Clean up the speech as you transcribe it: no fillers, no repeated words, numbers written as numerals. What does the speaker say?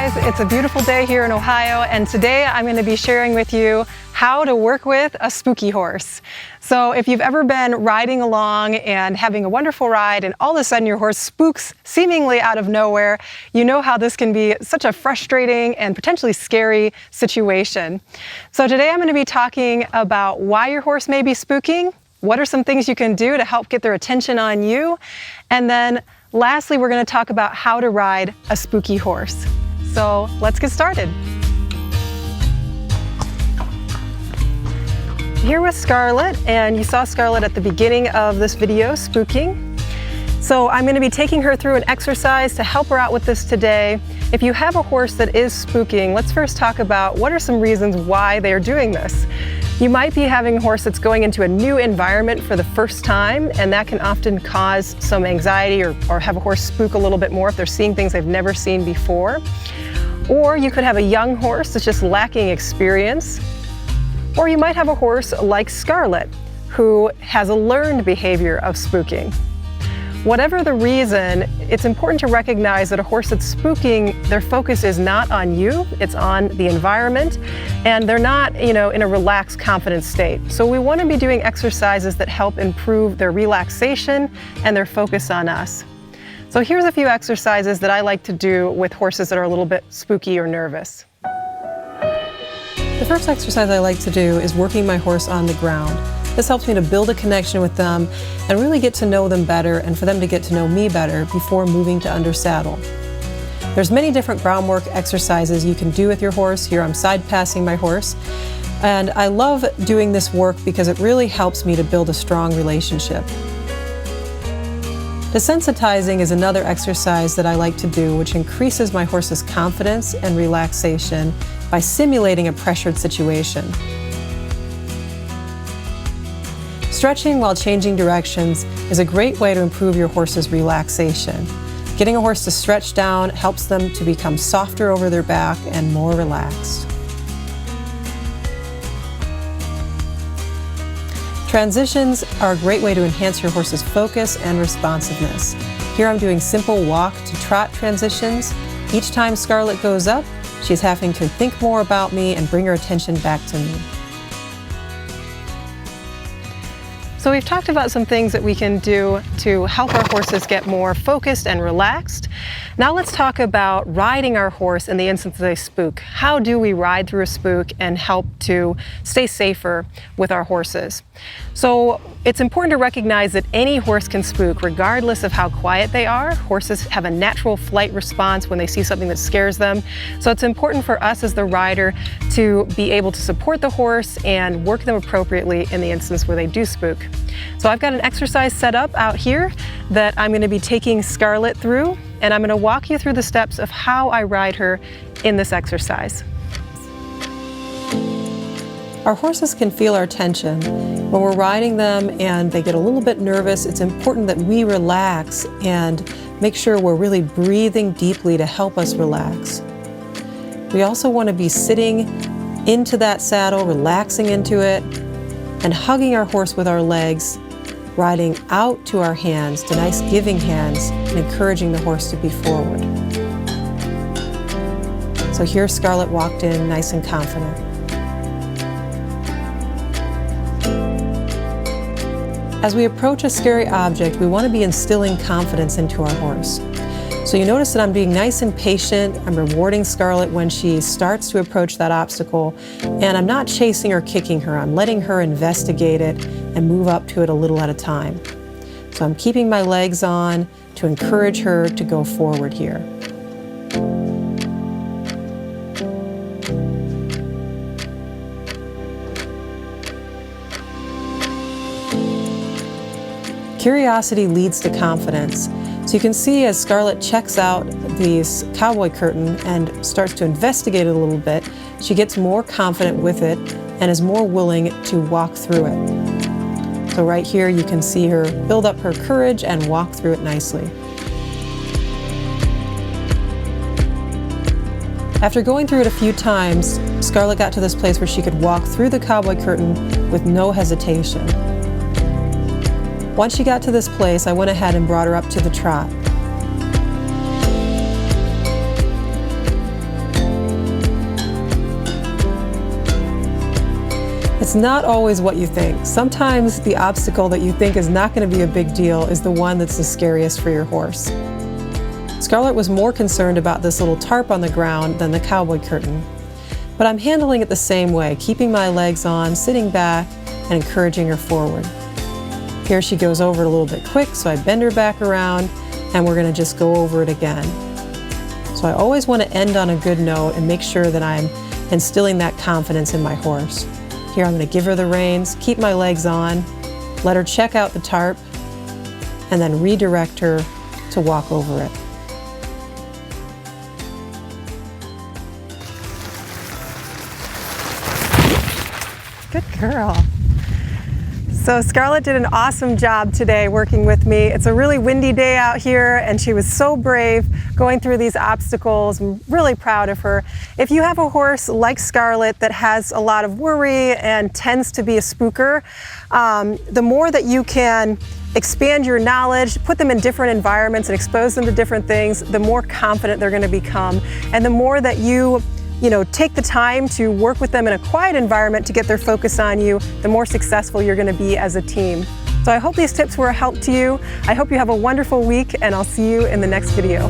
guys, it's a beautiful day here in Ohio, and today I'm going to be sharing with you how to work with a spooky horse. So if you've ever been riding along and having a wonderful ride and all of a sudden your horse spooks seemingly out of nowhere, you know how this can be such a frustrating and potentially scary situation. So today I'm going to be talking about why your horse may be spooking, what are some things you can do to help get their attention on you, and then lastly, we're going to talk about how to ride a spooky horse. So let's get started. Here with Scarlett, and you saw Scarlett at the beginning of this video, Spooking. So I'm going to be taking her through an exercise to help her out with this today. If you have a horse that is spooking, let's first talk about what are some reasons why they are doing this. You might be having a horse that's going into a new environment for the first time, and that can often cause some anxiety or have a horse spook a little bit more if they're seeing things they've never seen before. Or you could have a young horse that's just lacking experience. Or you might have a horse like Scarlett, who has a learned behavior of spooking. Whatever the reason, it's important to recognize that a horse that's spooking, their focus is not on you, it's on the environment, and they're not, in a relaxed, confident state. So we want to be doing exercises that help improve their relaxation and their focus on us. So here's a few exercises that I like to do with horses that are a little bit spooky or nervous. The first exercise I like to do is working my horse on the ground. This helps me to build a connection with them and really get to know them better and for them to get to know me better before moving to under saddle. There's many different groundwork exercises you can do with your horse. Here I'm side passing my horse. And I love doing this work because it really helps me to build a strong relationship. Desensitizing is another exercise that I like to do, which increases my horse's confidence and relaxation by simulating a pressured situation. Stretching while changing directions is a great way to improve your horse's relaxation. Getting a horse to stretch down helps them to become softer over their back and more relaxed. Transitions are a great way to enhance your horse's focus and responsiveness. Here I'm doing simple walk to trot transitions. Each time Scarlett goes up, she's having to think more about me and bring her attention back to me. So we've talked about some things that we can do to help our horses get more focused and relaxed. Now let's talk about riding our horse in the instance they spook. How do we ride through a spook and help to stay safer with our horses? So it's important to recognize that any horse can spook regardless of how quiet they are. Horses have a natural flight response when they see something that scares them. So it's important for us as the rider to be able to support the horse and work them appropriately in the instance where they do spook. So I've got an exercise set up out here that I'm going to be taking Scarlett through, and I'm going to walk you through the steps of how I ride her in this exercise. Our horses can feel our tension. When we're riding them and they get a little bit nervous, it's important that we relax and make sure we're really breathing deeply to help us relax. We also want to be sitting into that saddle, relaxing into it, and hugging our horse with our legs, riding out to our hands, to nice giving hands, and encouraging the horse to be forward. So here Scarlett walked in nice and confident. As we approach a scary object, we want to be instilling confidence into our horse. So you notice that I'm being nice and patient. I'm rewarding Scarlett when she starts to approach that obstacle, and I'm not chasing or kicking her. I'm letting her investigate it and move up to it a little at a time. So I'm keeping my legs on to encourage her to go forward here. Curiosity leads to confidence. So you can see as Scarlett checks out this cowboy curtain and starts to investigate it a little bit, she gets more confident with it and is more willing to walk through it. So right here you can see her build up her courage and walk through it nicely. After going through it a few times, Scarlett got to this place where she could walk through the cowboy curtain with no hesitation. Once she got to this place, I went ahead and brought her up to the trot. It's not always what you think. Sometimes the obstacle that you think is not going to be a big deal is the one that's the scariest for your horse. Scarlett was more concerned about this little tarp on the ground than the cowboy curtain. But I'm handling it the same way, keeping my legs on, sitting back, and encouraging her forward. Here she goes over it a little bit quick, so I bend her back around, and we're going to just go over it again. So I always want to end on a good note and make sure that I'm instilling that confidence in my horse. Here I'm going to give her the reins, keep my legs on, let her check out the tarp, and then redirect her to walk over it. Good girl. So Scarlett did an awesome job today working with me. It's a really windy day out here and she was so brave going through these obstacles. I'm really proud of her. If you have a horse like Scarlett that has a lot of worry and tends to be a spooker, the more that you can expand your knowledge, put them in different environments and expose them to different things, the more confident they're going to become. And the more that you take the time to work with them in a quiet environment to get their focus on you, the more successful you're going to be as a team. So I hope these tips were a help to you. I hope you have a wonderful week, and I'll see you in the next video.